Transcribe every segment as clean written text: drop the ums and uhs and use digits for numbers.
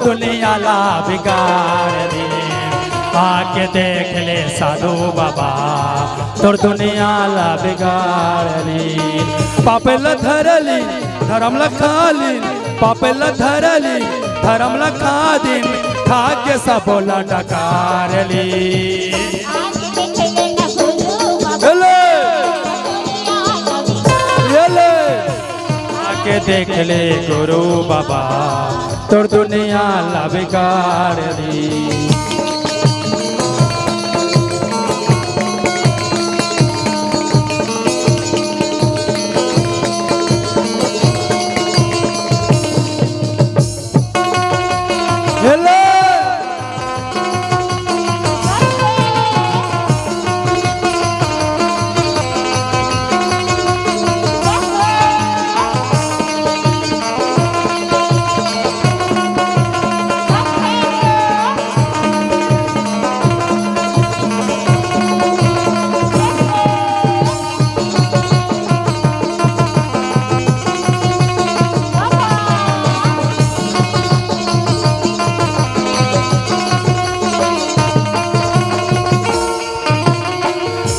दुनिया ला बिगाड़ दी। आके देख ले साधु बाबा तोर दुनिया ला बिगाड़ दी। पापेल धरली धर्म लखाली, पापेल धरली धर्म लखा दिन, खा के सब बोला डकार ली। आके देख ले गुरु बाबा तोर दुनिया ला बिगाड़ दी।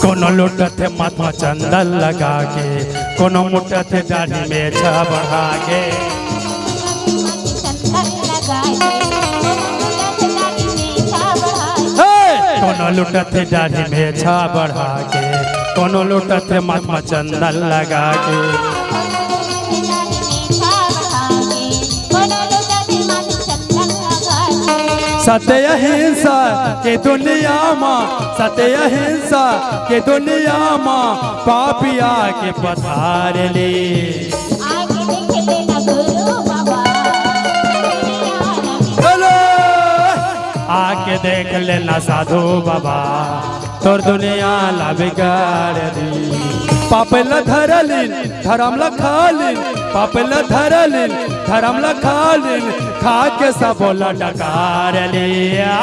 कोनो लुटत थे माथा चंदन लगा के, कोनो मुटत थे दाढ़ी में छा बढ़ा के। कोनो लुटत थे दाढ़ी में छा बढ़ा के, कोनो लुटत थे माथा चंदन लगा के। सत्य अहिंसा के दुनिया माँ, सत्य अहिंसा के दुनिया माँ पापिया के पधार ले। आके देख लेना साधु बाबा तोर दुनिया ला बिगाड़ दी। पापेल धरलिन धर्म लखालिन, पापेल धरलिन धर्म लखालिन, खा के सब बोला डकार लिया।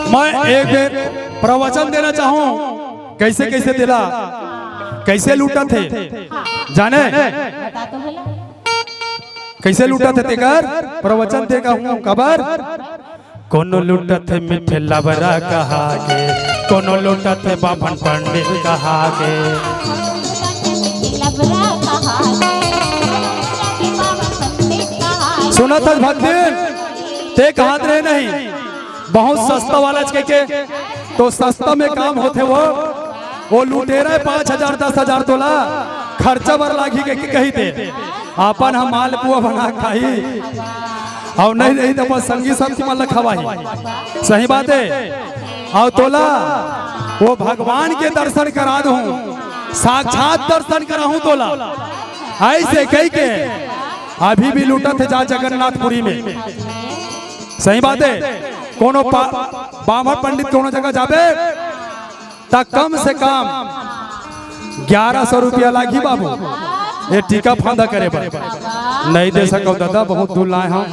मैं एक प्रवचन देना चाहूं, कैसे कैसे दिला, कैसे लूटा थे जाने, कैसे लूटा थे तेकर प्रवचन देगा हूं खबर। कोनो लूटा थे मिठे लबरा कहा के, कोनो लूटा थे बाभन पंडित कहा के। सुना था भक्तिन ते कहा रहे नहीं, बहुत सस्ता वाला के तो सस्ता में काम होते वो लुटेरा 5,000 10,000 तोला खर्चा बर लागी के कही थे। अपन हम मालपुआ बना खाई और नहीं तो बस संगी सब माल खवाई। सही बात है। और तोला वो भगवान के दर्शन करा दूं, साक्षात दर्शन कराऊं तोला। ऐसे कही के अभी भी लूटा थे जा जगन्नाथपुरी में। सही बात है। कोनो बामर पंडित कोनो जगह जाबे ता कम से कम 1100 रुपया लागी बाबू ये टीका फांदा करे बा। नहीं दे सको दादा, बहुत दूर लाए हम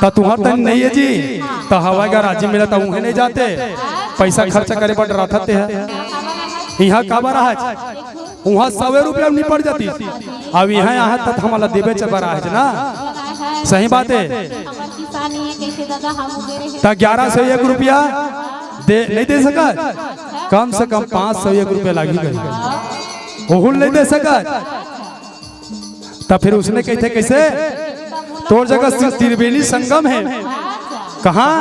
ता तुहार तन नहीं है जी ता हवा का राजी मेरा ता उन्हें नहीं जाते, पैसा खर्चा करे बड़ राथते है। यहाँ का बारा है वहाँ 100 रुपया नहीं पड़ जाती, अब यहाँ यहाँ तक हमारा देवे चबरा है ना। सही बात है। ता 1101 रुपया दे नहीं दे सका, कम से कम 501 रुपया लागी गई, ओहुल नहीं दे सका। तब फिर उसने कहते कैसे तोर जगह त्रिवेणी संगम है, कहाँ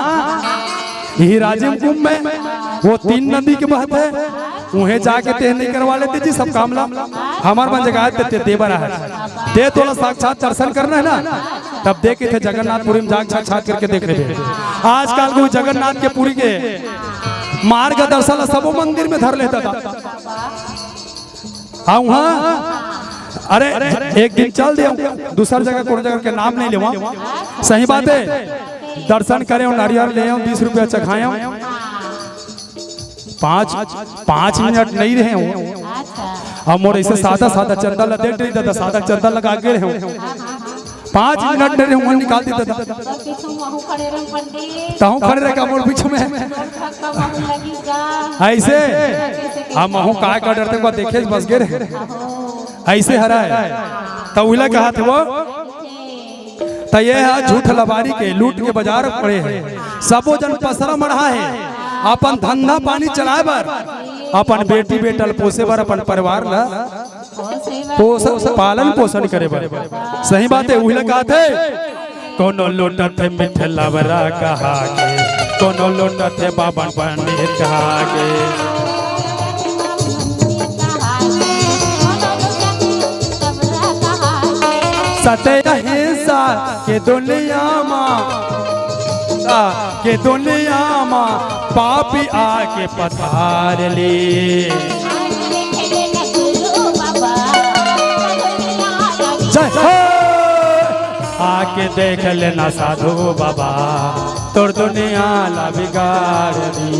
यही राजीव कुंभ में वो 3 नदी के बहत है, उन्हें जाके ते नहीं करवा लेते जी सब काम ला हमार मन जगह ते देवर है दे तोला साक्षात दर्शन करना है ना। तब देखे थे जगन्नाथपुरी में जाग साक्षात करके देख रहे थे। आजकल को जगन्नाथ के पुरी के मार्ग दर्शन सब मंदिर में धर लेता था। वहाँ अरे एक दिन चल दे, दूसरा जगह कोनो जगह के नाम नहीं लेवा। सही बात है, दर्शन करे नारियल ले 20 रुपया चखाए, 5 मिनट नहीं रहे हूँ। अब मोर ऐसे सादा सादा चंदा ला देख रही दादा, सादा चंदा लगा के रहे हूँ, 5 मिनट नहीं रहे निकाल दी दादा। ताहू खड़े रहे का मोर पीछे में ऐसे हम हूँ काय का डरते को देखे बस गे रहे ऐसे हरा है। तो उला कहा थे वो तो ये है झूठ लबारी के लूट के बाजार पड़े हैं, सबो जन पसरा मढ़ा है अपन धंधा पानी चलाए बर, अपन बेटी बेटल पोसे बर, अपन परिवार ला पालन पोषण करे बर। सही बात है, उला कहा थे कोनो लोटत थे मिठला बरा कहा के, कोनो लोटत थे बाबा पंडित कहा के। सत्य हिंसा के दुनिया मा पापी आके पधार ले। आके देख लेना साधु बाबा तोर दुनिया ला बिगाड़ दी।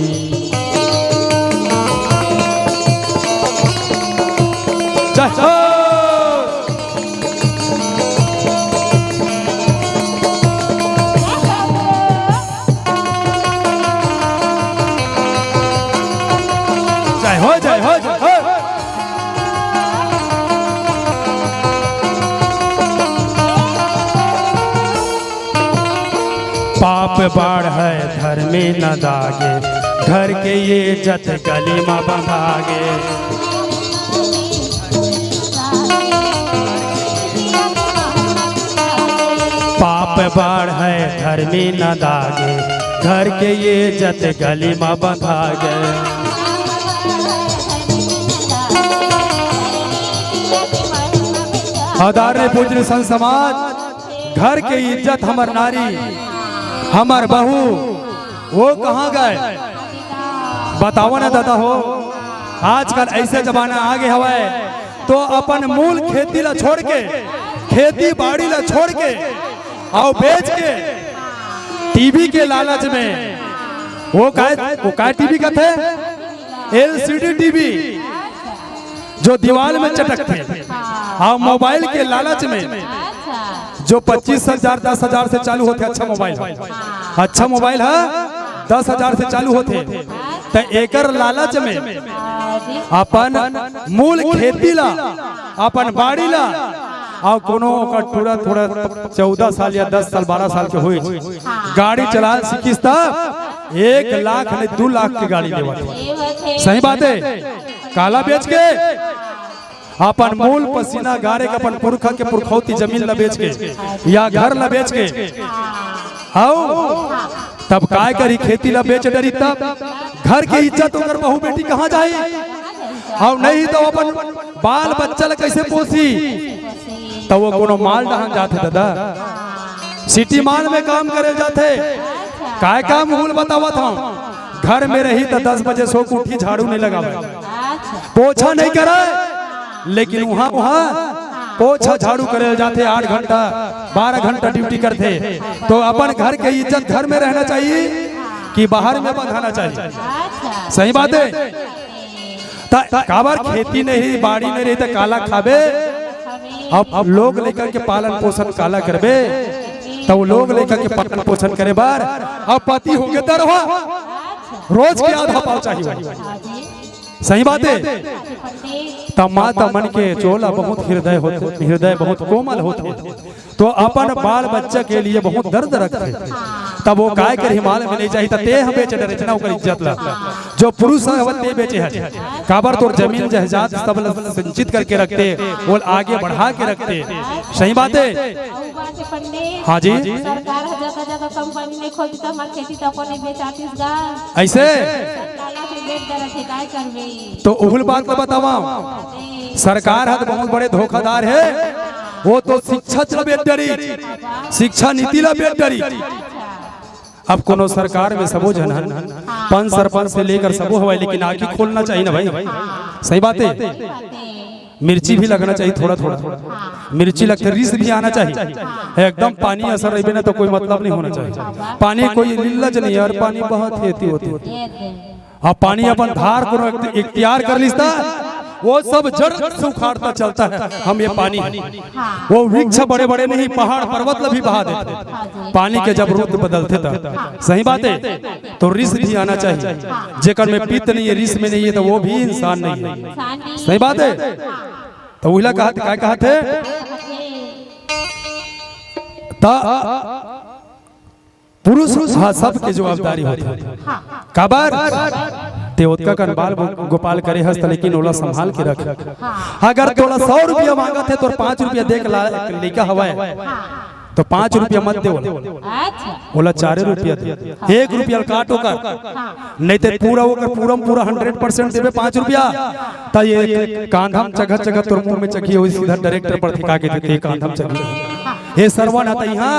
पाप बाढ़ है धर्मी न दागे, घर के ये जत गली में बंधागे। पाप बाढ़ है धर्मी न दागे, घर के ये जत गली में बंधागे। आदरणीय पूज्य संत समाज, घर के इज्जत हमर नारी हमर बहू वो कहाँ गए बताओ ना दादा हो। आजकल ऐसे जमाना आगे हवाए तो अपन मूल खेती ला छोड़ के, खेती बाड़ी ला छोड़ के और बेच के टीवी के लालच में वो काय टीवी का थे LCD टीवी जो दीवार में चटकते, और मोबाइल के लालच में जो 25,000 10,000 से चालू होते, अच्छा मोबाइल है 10,000 से चालू होते, तो एकर लालच में अपन मूल खेती ला, अपन बाड़ी ला, और कोनो थोड़ा 14 साल या 10 साल 12 साल के हुए गाड़ी चला सीखिस तब 1 लाख नहीं 2 लाख की गाड़ी लेवा। सही बात है, काला बेच के अपन मूल पसीना गारे के अपन पुरखा के पुरखौती जमीन ला बेच के या घर ला बेच के तब काय करी, खेती ला बेच डरी, तब घर की इज्जत होकर बहू बेटी कहाँ जाए, और नहीं तो अपन बाल बच्चा ला कैसे पोसी, तो वो कोनो माल डहान जाते दादा, सिटी माल में काम करे जाते। काय काम मूल बतावा था, घर में रही तो 10 बजे सो के उठी झाड़ू नहीं लगा, पोछा नहीं करे, लेकिन वहाँ पोछा झाड़ू करे जाते, 8 घंटा 12 घंटा ड्यूटी करते। तो अपन घर के इज्जत घर में रहना चाहिए कि बाहर में बंधाना चाहिए। सही बात है, काबर खेती नहीं बाड़ी नहीं रही तो काला खाबे, अब लोग लेकर के पालन पोषण काला करबे, तो वो लोग लेकर के पालन पोषण करे बार, अब पति हो गए तो रोज के आधा पाव चाहिए। सही बात है, माता मन के चोला बहुत हृदय होते, हृदय बहुत कोमल होते, तो अपन बाल बच्चा के लिए बहुत दर्द रखते, तब वो काय कर हिमालय में नहीं चाहिए ते हम बेचे डरे ना ओकर इज्जत ला, जो पुरुष है बेचे है काबर तोर जमीन जहजात सब संचित करके रखते, वो आगे बढ़ा के रखते। सही बात है। हाँ जी, सरकार जगह जगह कंपनी नहीं खोलती तो हमार खेती तो को नहीं बेचातीस गा ऐसे तो उहुल बात तो बतावा, सरकार है तो बहुत बड़े धोखादार है, वो तो शिक्षा चला बेट डरी, शिक्षा नीति ला बेट डरी। अब कोनो सरकार में सबो जन पंच सरपंच से लेकर सबो हवा, लेकिन आगे खोलना चाहिए ना भाई। सही बात है, मिर्ची भी लगना चाहिए थोड़ा थोड़ा, मिर्ची लगते रिस भी आना चाहिए। एकदम पानी असर रही ना तो कोई मतलब नहीं होना चाहिए। पानी कोई लीलज नहीं है और पानी बहुत खेती होती है। हाँ पानी अपन धार को इख्तियार कर लिस्ता वो सब जड़ से उखाड़ता चलता है। हम ये पानी वो वृक्ष बड़े बड़े नहीं पहाड़ पर्वत भी बहा देते पानी के जब रूप बदलते था। सही बात है। तो रिस भी आना चाहिए। जेकर में पित्त नहीं है रिस में नहीं है तो वो भी इंसान नहीं है। सही बात है। तो वही कहा क्या कहा थे पुरुष हाँ सबके जवाबदारी होती है। काबर ते ओतका कन बाल गोपाल करे हस्त लेकिन ओला संभाल के रख। अगर तोला 100 रुपया मांगा थे तो 5 रुपया देख लेका हवा है तो 5 रुपया मत दे ओला 4 रुपया दे। 1 रुपया काटो कर नहीं तो पूरा 100% देवे 5 रुपया। तो ये कांधम चगत चगत तोर मुंह में चखी हो सीधा डायरेक्टर पर ठिका के देते कांधम चगी ये सरवन आता यहाँ।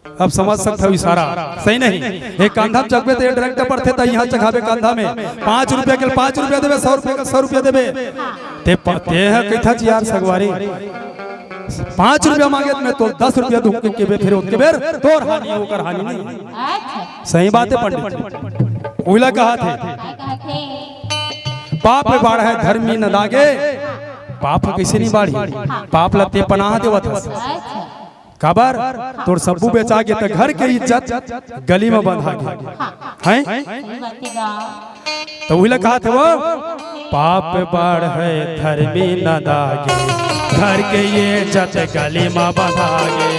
अब समझ सकते हो इशारा सही नहीं। एक कांधा में चखबे तो ये डायरेक्टर पर थे तो यहाँ चखाबे कांधा में 5 रुपया के 5 रुपया देवे 100 रुपया का 100 रुपया देवे ते है कैथा यार सगवारी 5 रुपया मांगे तो मैं तो 10 रुपया दूं के फिर उसके बेर तोर हानि होकर हानि नहीं। सही बात है पंडित उला कहा थे पाप बाढ़ है धर्मी न लागे। पाप कैसे नहीं बाढ़ी पाप लते पनाह देवत काबर तोर सबू बेचा के तो घर के इज्जत गली में बंधा गया है। तो वही कहा थे वो पाप बाढ़ है धर्मी न दागे घर के ये इज्जत गली में बंधा गे।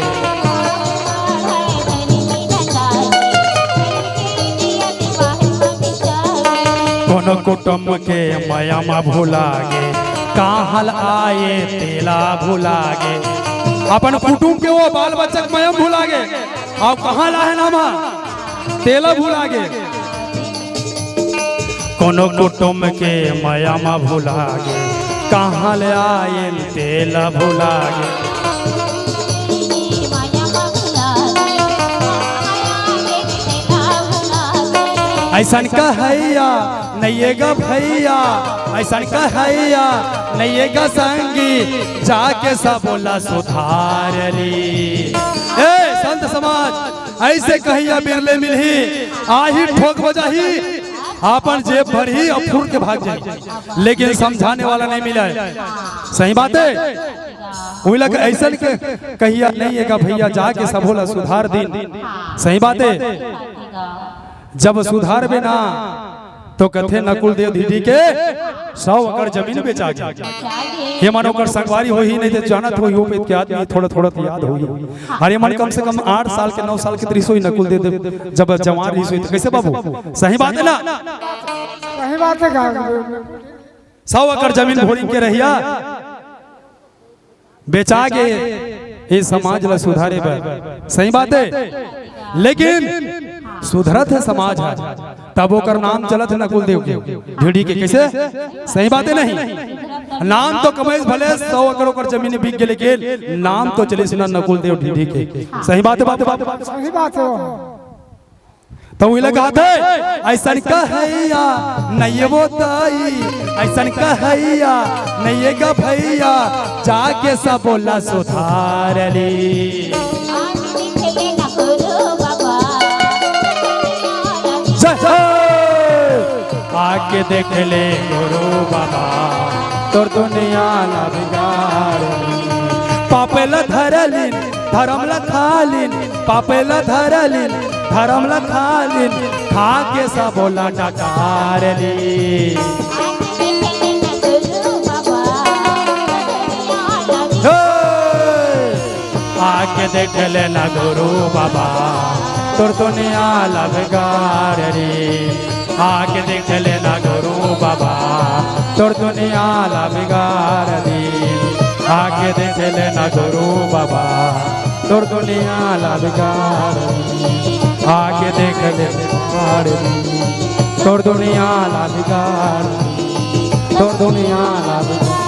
कोनो कुटुम्ब के माया में भूला गे काहल आए तेला भूला गे। अपन कुटुंब के वो बाल बच्चा मयम भूला गे आप कहाँ लाए नामा तेला भूला गे। कोनो कुटुंब के मयम भूला गे कहाँ ले आए तेला भूला गे। ऐसा कहैया नैयेगा भैया ऐसा कहैया नैयेगा संगी जाके सब बोला सुधार ली। ए संत समाज ऐसे कहिया बिरले मिलही आही ठोक बजाही आपन जेब भरही और फुर के भाग जाए लेकिन समझाने वाला नहीं मिला। सही बात है। वही लग ऐसा कहिया नैयेगा भैया जाके सब बोला सुधार दिन। सही बात है। जब सुधार बिना तो कथे नकुल देव दीदी के 100 एकड़ जमीन बेचा गया। ये मानो कर संगवारी हो ही नहीं तो जानत हो पे के आदमी थोड़ा थोड़ा तो याद होगी। अरे मन कम से कम 8 साल के 9 साल के 300 ही नकुल देव जब जवान रही सोई तो कैसे बाबू सही बात है ना। सही बात है। 100 एकड़ जमीन भोरी के रहिया बेचा गे ये समाज ला सुधारे पर। सही बात है। लेकिन सुधरत है समाज है तब ओकर नाम चलत है नकुल देव के ढीढ़ी के कैसे। सही बात है नहीं। नाम तो कमेश भले 100 एकड़ ओकर जमीन बिक गए लेकिन नाम तो चले सुना नकुल देव ढीढ़ी के। सही बात है। सही बात है। तो वही लगा था ऐसा कहैया नहीं वो ताई ऐसा कहैया नहीं गा भैया जाके सब बोला सुधार ली। आके देख ले गुरु बाबा तोर दुनिया ना बिगाड़। पापेला धरलिन धर्म ला खालिन पापेला धरलिन धर्म ला खालिन खा के सब बोला डकार ली। आके देख ले ना गुरु बाबा तोर दुनिया ला बिगाड़ रे। आके देख लेना गुरु बाबा तोर दुनिया ला बिगाड़ दी। आके देख लेना गुरु बाबा तोर दुनिया ला बिगाड़ दी। आके देख ले तोर दुनिया ला बिगाड़ दी। तोर दुनिया ला बिगाड़।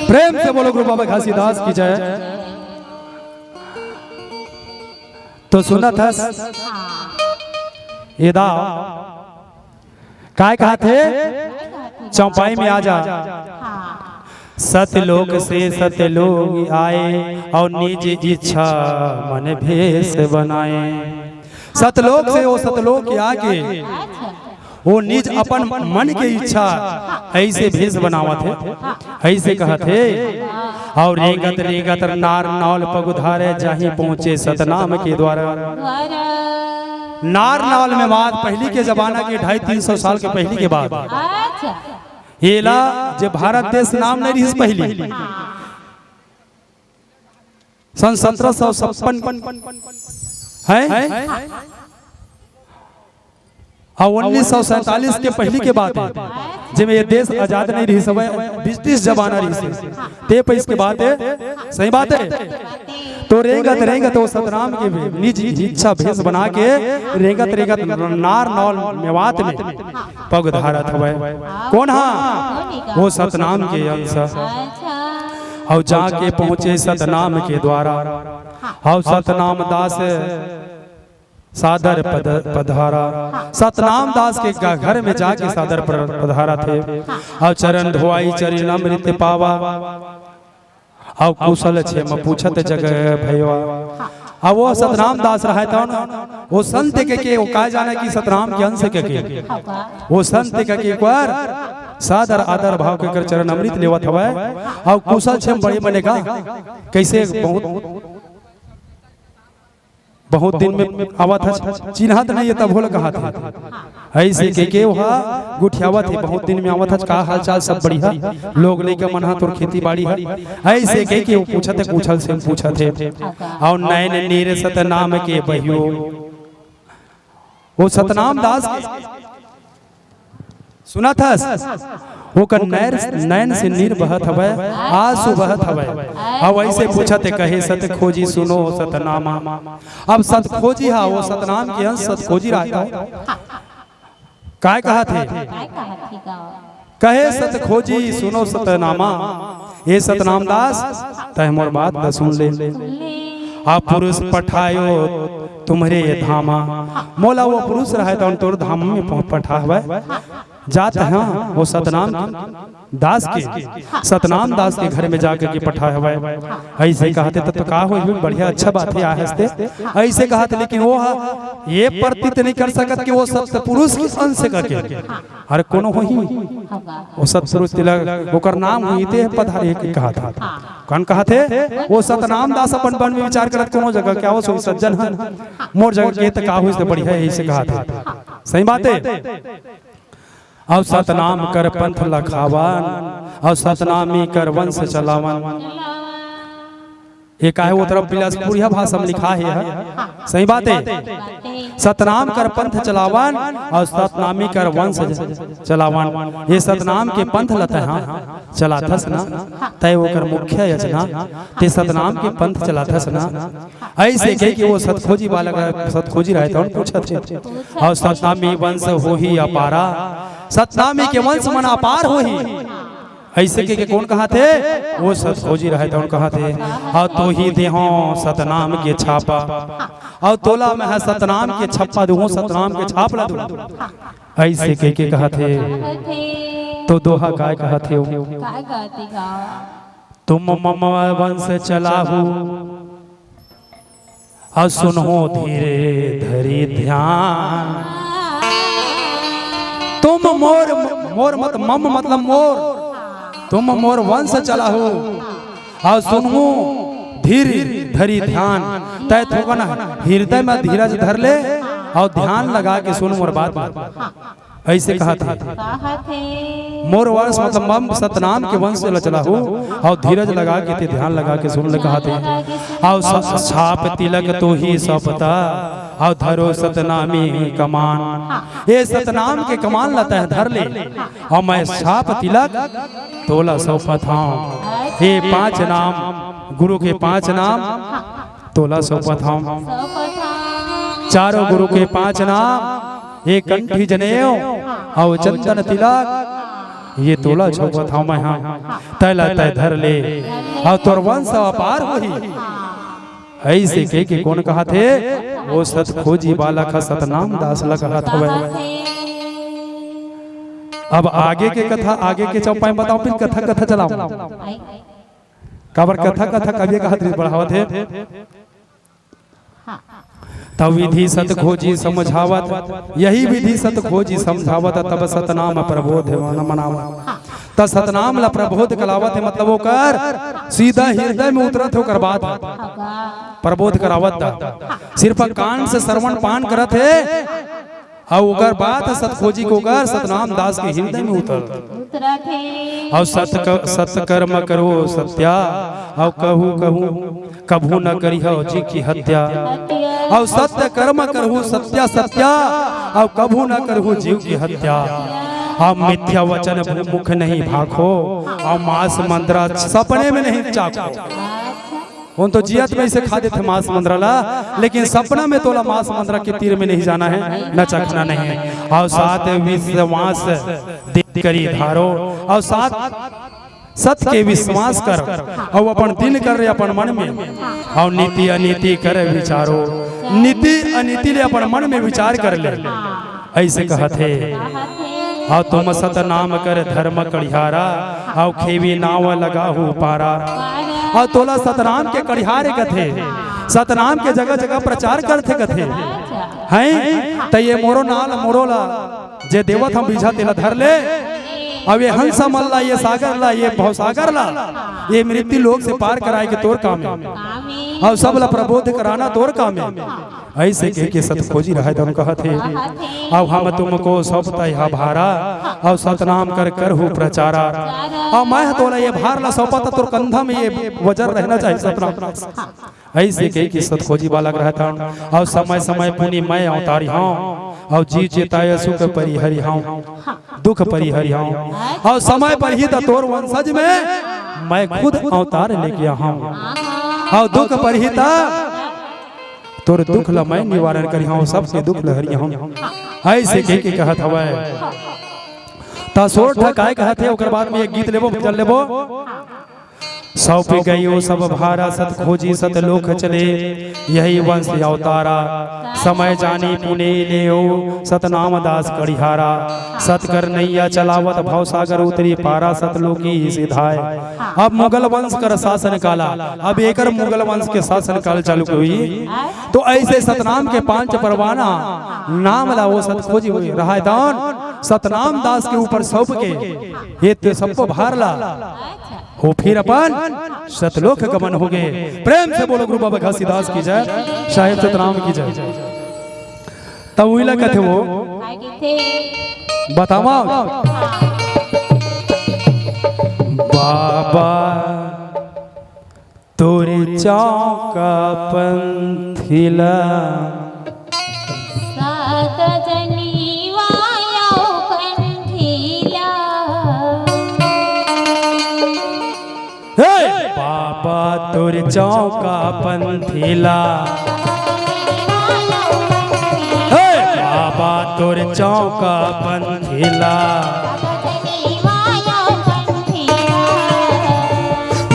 प्रेम से बोलो गुरु बाबा घासीदास की जय। तो सुना था ये दा काय कहा थे चौपाई में आ जा। हाँ सतलोक से सतलोक आए और निज इच्छा मन भेष बनाए। सतलोक से वो सतलोक आके अच्छा वो निज अपन मन के इच्छा ऐसे भेष बनावत है, ऐसे कहत है। और रेंगत रेंगत नार नाल पगुधारे जाही पहुँचे सतनाम के द्वारा। द्वारा नार नाल में बात पहली के जमाना के 250-300 साल के पहली के बाद अच्छा येला जे भारत देश नाम नहीं रही पहली सन 1756 है और 1947 के पहली के बात है जब ये देश आजाद नहीं रही सब ब्रिटिश जमाना रही से ते पे इसके बात है। सही बात है। तो रेंगत रेंगत वो सतनाम के निज इच्छा भेष बना के रेंगत रेंगत नार नौल मेवात में पग धारत हवे। कौन हा वो सतनाम के अंश अच्छा और जाके पहुँचे सतनाम के द्वारा। और सतनाम दास सादर पधारा। सतनाम दास के घर में जाके सादर पधारा थे। और चरण धोआई चरण अमृत पावा और कुशल छे म पूछत जगह भैया। अब वो सतनाम दास रहा था ना वो संत के वो कहा जाना कि सतनाम के अंश के वो संत के एक बार सादर आदर भाव के कर चरण अमृत लेवत हवे। और कुशल छे बड़े बनेगा कैसे बहुत दिन में आवत है चिन्हत नहीं है तब भोल कहा था ऐसे के वहा गुठियावत है बहुत दिन में आवत है का हाल चाल सब बढ़िया लोग लेके मन तोर खेती बाड़ी है ऐसे के वो पूछत पूछल से पूछत है। और नैन नीर सतनाम के बहियो वो सतनाम दास सुना था वो कर नैन से नीर बहत हवे आंसू बहत हवे। अब ऐसे पूछत कहे सत खोजी सुनो सतनामा। अब सत खोजी हा वो सतनाम के अंश सत खोजी रहता काय कहा थे कहे सत खोजी सुनो सतनामा। ये सतनाम दास तह मोर बात न सुन ले। आप पुरुष पठायो तुम्हारे ये धामा। मोला वो पुरुष रहे तो तोर धाम में पठा हुआ जात है। वो सतनाम दास के सतनाम दास के घर में जाकर के पठा हुआ ऐसे कहते तो कहा हो बढ़िया अच्छा बात है हंसते ऐसे कहते। लेकिन वो ये प्रतीत नहीं कर सकत कि वो सत पुरुष के अंश करके अरे कोनो हो ही वो सत पुरुष तिलक ओकर नाम हुईते पधारे के कहा था। कौन कहा थे वो सतनाम दास अपन मन में विचार करत कोनो जगह क्या वो सज्जन है मोर जगह के त का हो से बढ़िया ऐसे कहा था। सही बात है। और सतनाम कर पंथ लखावन और सतनामी कर वंश चलावन। एक है वो तरफ बिलासपुरिया भाषा में लिखा है। सही बात है। सतनाम कर पंथ चलावन और सतनामी कर वंश चलावन। ये सतनाम के पंथ लते हाँ चलाथस ना तय वो कर मुख्य योजना ते सतनाम के पंथ चलाथस ना ऐसे कह कि वो सतखोजी वाला सतखोजी रहे तो पूछत थे। और सतनामी वंश हो ही अपारा। सतनामी के वंश मन अपार हो ही ऐसे के कौन कहा थे वो सतखोजी रहे तो कहा थे। और तो ही देहो सतनाम के छापा और तोला में है सतनाम के छप्पा दूँ सतनाम के छाप ला दूँ ऐसे के कहा थे। तो दोहा काय कहा थे तुम मम वंश चलाहू और सुनो धीरे धरी ध्यान। तुम मोर मोर मत मम मतलब मोर तुम मोर वंश चलाहू और सुनू धीर धरी ध्यान तय थोकना हृदय में धीरज धर ले और ध्यान लगा के सुन मोर बात ऐसे कहा था। मोर वंश मतलब मम सतनाम के वंश चलाहू और धीरज लगा के ते ध्यान लगा के सुन ले कहा थे। और छाप तिलक तो ही सपता और धरो सतनामी कमान। ये सतनाम के कमान लता है धर ले और मैं छाप तिलक तोला सौंपत हूँ। ये 5 नाम गुरु के 5 नाम तोला सौंपत हूँ। चारों गुरु के 5 नाम एक कंठी जनेऊ और चंदन तिलक ये तोला सौंपत हूँ मैं हाँ तैला तय धर ले और तोर वंश अपार हो ही ऐसे के कौन कहा थे वो सत खोजी बालक सतनाम दास लगा था। अब आगे के कथा आगे के चौपाई बताओ, फिर कथा कथा चलाओ। काबर कथा कथा कविय का दृश्य बढ़ावत है। तब विधि सत खोजी समझावत, यही विधि सत खोजी समझावत, तब सतनाम प्रबोध मनावत। तब सतनाम ला प्रबोध कलावत है, मतलब वो कर सीधा हृदय में उतरत होकर बात प्रबोध करावत था। सिर्फ कान से श्रवण पान करत है और उगर बात सतखोजी को कर सतनाम दास के हृदय में उतरत है। और सत कर्म करो सत्या, और कहू कहू कभू न करिहो जी की हत्या। और सत्य कर्म करहु सत्या सत्या, और कभू न करहु जीव की हत्या। और मिथ्या वचन मुख नहीं भाखो, और मांस मंद्रा सपने में नहीं चाखो। उन तो जियत में इसे खा देते मांस मंद्रा ला, लेकिन सपना में तोला मांस मंद्रा के तीर में नहीं जाना है, न चखना नहीं है। और साथ विश्वास करी धारो, और साथ सत्य के विश्वास कर, और अपन दिल कर रहे अपन मन में। और नीति अनीति कर विचारो, नीति अनीति ले अपन मन में विचार कर ले। ऐसे कहते और तुम सत नाम कर धर्म कड़िहारा, और खेवी नाव लगाहू पारा। और तोला सतनाम के कड़िहारे कथे, सतनाम के जगह जगह प्रचार करते कथे हैं। तो ये मोरो नाल मोरोला जे देवत हम बीझा तेला धर ले। अब ये हंसा मल्ला, ये सागर ला, ये भवसागर ला, ये मृत्यु लोक से पार कराए के तोर काम है। और सब ला प्रबोध कराना तोर काम है। ऐसे कह के सत खोजी रहे तुम कहते। अब हम तुमको सौंपता यह भारा, और सतनाम कर कर हो प्रचारा। और मैं तोला ये भार ला सौंपता तोर कंधा में ये वजर रहना चाहिए सतनाम। ऐसे कह के सत खोजी बालक रहता। और समय समय पुनि मैं अवतारी हूँ, और जी चेताय सुख परिहरि हूँ, दुख परिहरि हूँ। और समय पर ही तोर वंशज में मैं खुद अवतार लेके आऊँ। और दुख पर ही तोर दुख ला मैं निवारण करी हूँ, सबसे दुख लहरी हूँ। ऐसे कह के कहत हवा तसोर ठकाय कहते। ओकर बाद में एक गीत लेबो चल लेबो। सौंप गई सब भारा, सत खोजी सत लोक चले, यही वंश अवतारा। समय जानी पुणे ले सतनाम दास कड़िहारा। सत कर नैया चलावत भव सागर उतरी पारा, सतलोकी सिधाय। अब मुगल वंश कर शासन काला, अब एकर मुगल वंश के शासन काल चालू हुई। तो ऐसे सतनाम के 5 परवाना नाम ला वो सत खोजी हुई रहा दान सतनाम दास के ऊपर सौंप के ये सबको भार ला हो, फिर अपन सतलोक गमन हो गए। प्रेम से बोलो गुरु बाबा घासीदास की जय, शाहिद सतनाम की जय। तब उइला कथे वो बतावा बाबा तोरे चौका पंथिला, बाबा तोर चौका पंथिला, बाबा तोर चौका पंथिला।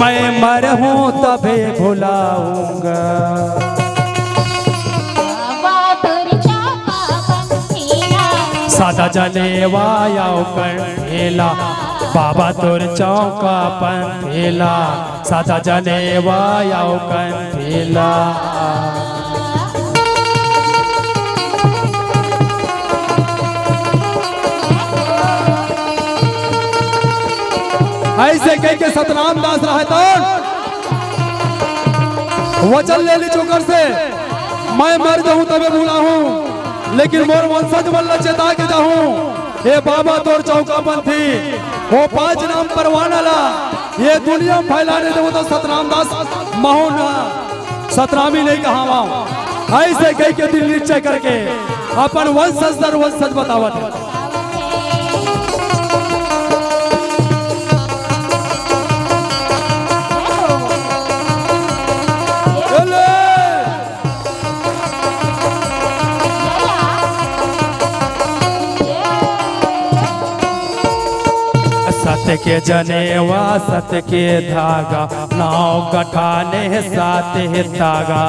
मैं मरहूं तबे भुलाऊंगा, सादा जनेवा कंठेला। बाबा तोर चौका पंथिला, सादा जनेवा कंठेला। ऐसे कह के सतनाम दास रहे तो वचन ले ली चोकर से, मैं मर जाऊं तबे भूला हूं, लेकिन मोर वंशज वल्ल चेता के जाऊं। ये बाबा तोर चौका पंथी वो 5 नाम परवाना ला, ये दुनिया में फैलाने दे। वो तो सतनाम दास महोना सतनामी नहीं कहा। ऐसे कह के दिल निश्चय करके अपन वंशज दर वंशज बतावत। सत्य के जनेवा सत्य के धागा, नाव गठाने साथ है धागा।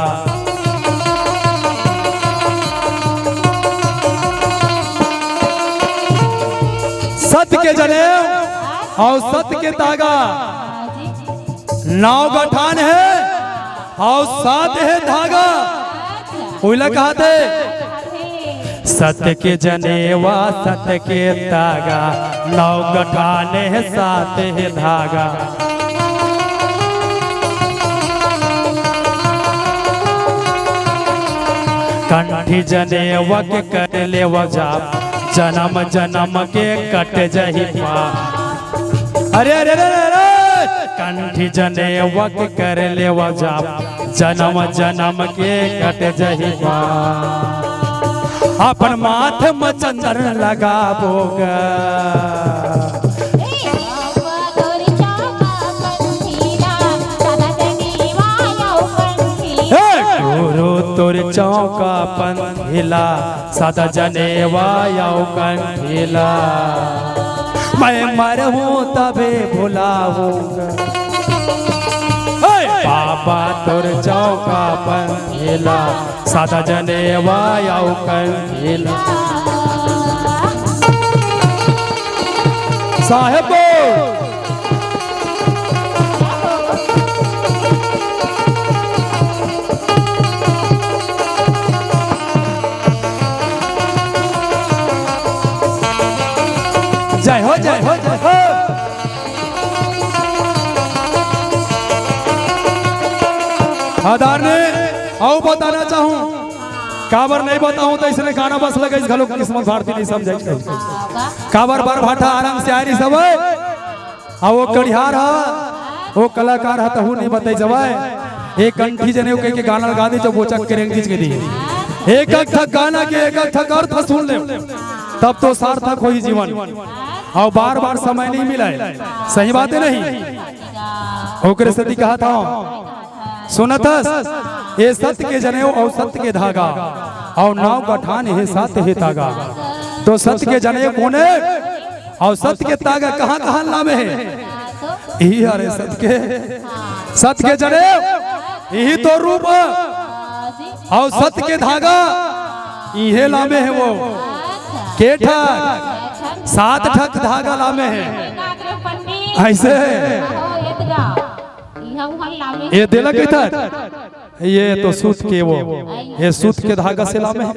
सत्य के जनेऊ और सत्य के तागा, नाव गठान है और साथ है धागा। उइला कहा थे सत्य के जनेवा सत्य के तागा, नाव गठान है साथ है धागा। कंठी जनेवा के कर ले वजाब, जन्म जन्म के कट जही पाप। अरे अरे अरे अरे कंठी जनेवा के कर ले वजाब, जन्म जन्म के कट जही पाप। अपन माथे में चंदन लगाबोगा, तोर चौका पंथिला सदा जनेवा याओ कंठिला। मैं मरहूं तबे भुलाऊंगा, बाबा तोर चौका पंथिला सदा जनेवा याओ कंठिला। साहेबो जय हो जय हो जय हो। आदरणीय आओ बताना चाहूं, काबर नहीं बताऊं तो इसने गाना बस लगे घलो किस्मत भारती नहीं समझे। काबर बार भाटा आराम से आरी सब आ वो कड़िहार हा वो कलाकार हा तहु नहीं बताई जवाय। एक कंठी जने कह के गाना लगा दे जो बोचक के रेंग के दी, एक एक ठक गाना के एक एक ठक अर्थ सुन ले तब तो सार्थक होई जीवन। और बार बार समय नहीं मिला है, सही बात है नहीं। ओकरे सती कहा था सुनतस ये सत्य के जनेऊ और सत्य के धागा, और नाव गठान है साथ है तागा। तो सत्य के जनेऊ कौन है और सत्य के तागा कहाँ कहाँ नामे है? यही अरे सत्य के जनेऊ यही तो रूप, और सत्य के धागा यही नामे है। वो के ठक सात ठक धागा लामे है ऐसे ये दिला कहता ये तो सूत के वो ये सूत के धागा से लामे है।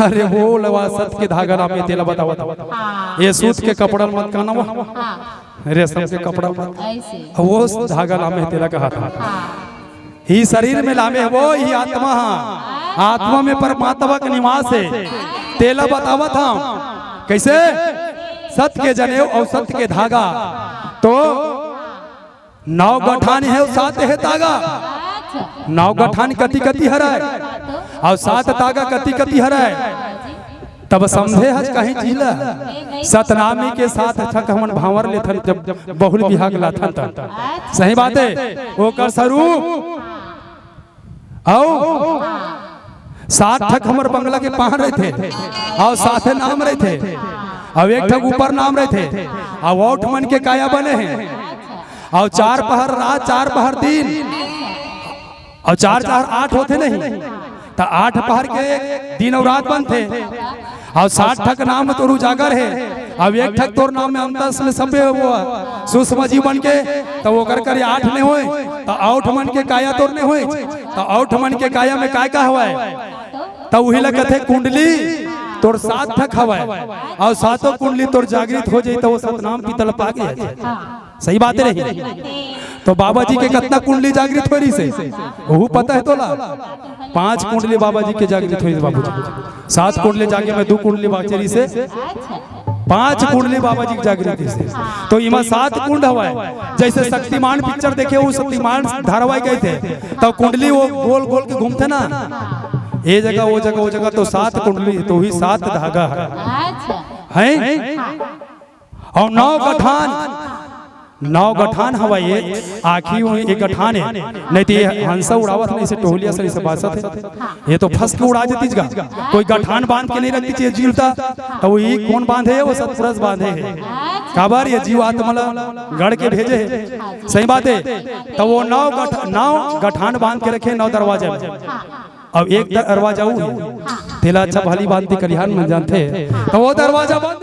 अरे वो लवा सत के धागा लामे तेला बतावा ये सूत के कपड़ा मत कहना वो रेशम के कपड़ा मत वो धागा लामे तेला कहा था। ही शरीर में लामे है वो ही आत्मा, आत्मा में परमात्मा का निवास है तेला बतावा था। कैसे सत्य के जनेऊ और सत्य के धागा, तो नाव गठान है साथ है तागा। नाव गठान कति कति हराय और सात तागा कति कति हराय। तब समझे हज कहीं जिला सतनामी के साथ ठक हमन भावर लेथन जब बहुल बिहाग लाथन तब सही बात है। वो कर स्वरूप आओ सात ठक हमर बंगला के पहाड़ रहे थे और साथे नाम रहे थे, और एक ठक ऊपर नाम रहे थे, और ओठ मन के काया बने हैं, और चार पहर रात चार पहर दिन, और चार चार आठ होते नहीं तो आठ पहर के दिन और रात बन थे, और सात ठक नाम तो उजागर है। अब एक ठक तोर नाम में अंतस में सब वो सुषमा जी बन के तो वो कर आठ ने होए, तो आठ मन के काया तोर ने होए, तो आठ मन के काया में काय का हुआ है तो वही लगत है कुंडली तोर सात ठक हवा और सातों कुंडली तोर जागृत हो जाई तो वो सतनाम पीतल पा गए। सही बात है नहीं? तो बाबा जी के कितना कुंडली जागृत हो रही से वो पता है तोला? 5 कुंडली बाबा जी के जागृत हुई बाबू जी, 7 कुंडली जागे में 2 कुंडली बाचरी से 5 कुंडली बाबा जी की जागृति से। तो इमा 7 कुंड हवा है। जैसे शक्तिमान पिक्चर देखे वो शक्तिमान धारावाहिक गए थे तो कुंडली वो गोल गोल के घूमते ना, ये जगह वो जगह वो जगह, तो 7 कुंडली तो ही 7 धागा है। और 9 गठान, 9 गठान हवा ये आखी ये गठान है, नहीं तो ये हंसा उड़ावत नहीं से टोहलिया से बासत है, ये तो फंस के उड़ा जाती जगह। कोई गठान बांध के नहीं रखती चाहिए जीवता, तो वो ये कौन बांधे है? वो सतपुरुष बांधे है। काबर ये जीव आत्मा गढ़ के भेजे है। सही बात है। तो वो 9 गठान बांध के रखे 9 दरवाजे में। अब एक दरवाजा तेला अच्छा भली बात कलिहान में जानते, तो वो दरवाजा बंद